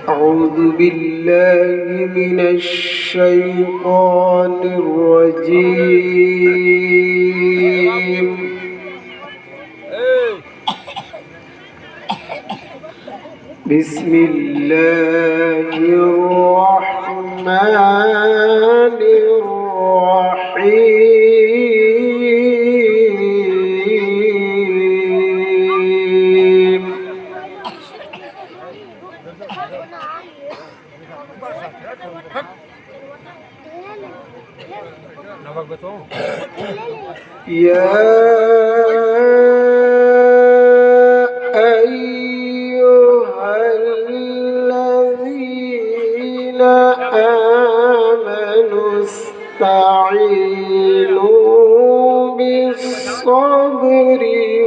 أعوذ بالله من الشيطان الرجيم. بسم الله الرحمن الرحيم. يا أيها الذين آمنوا استعينوا بالصبر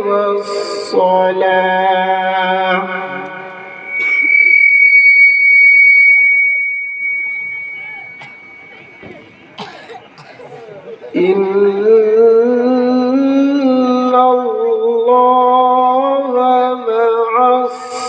والصلاة إن الله مع الصابرين.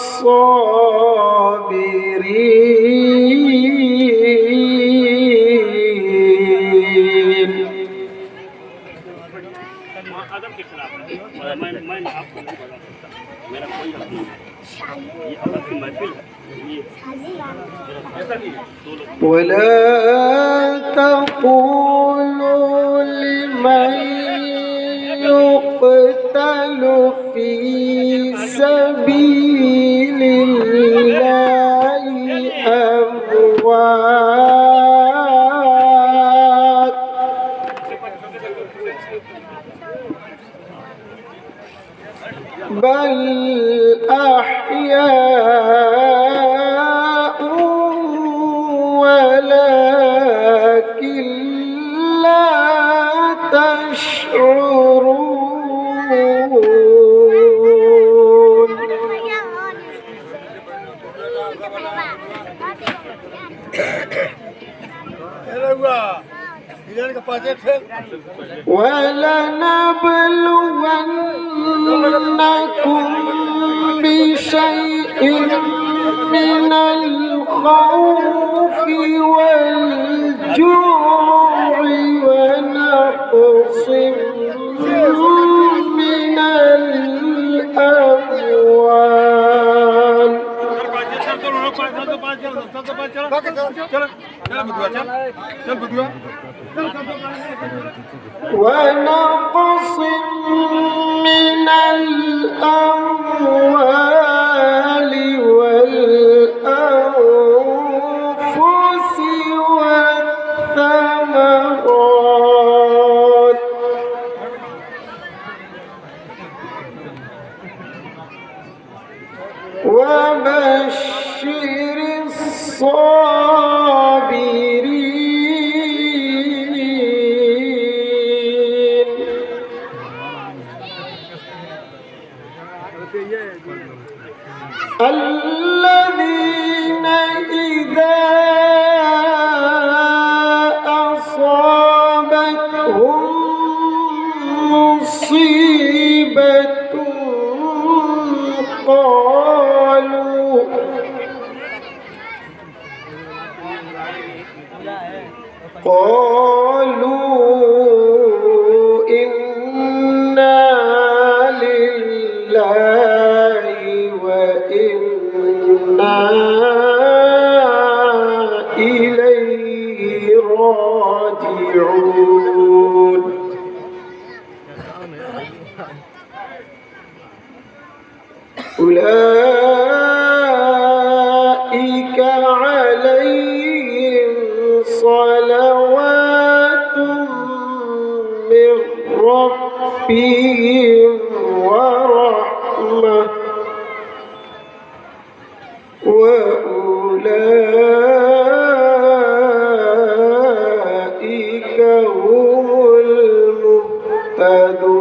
ولا تقولوا لمن يقتل في سبيل الله أموات بل أحياء ولكن لا تشعرون. ولنبلونكم بشيء من الخوف والجوع ونقص من الأموال ونقص من الأموال والأنفس والثمرات وبشر الصابرين الذين إذا أصابتهم مصيبة قالوا إنا لله وإنا إليه راجعون. أولئك عليهم صلوات من ربهم ورحمة وأولئك هم المهتدون.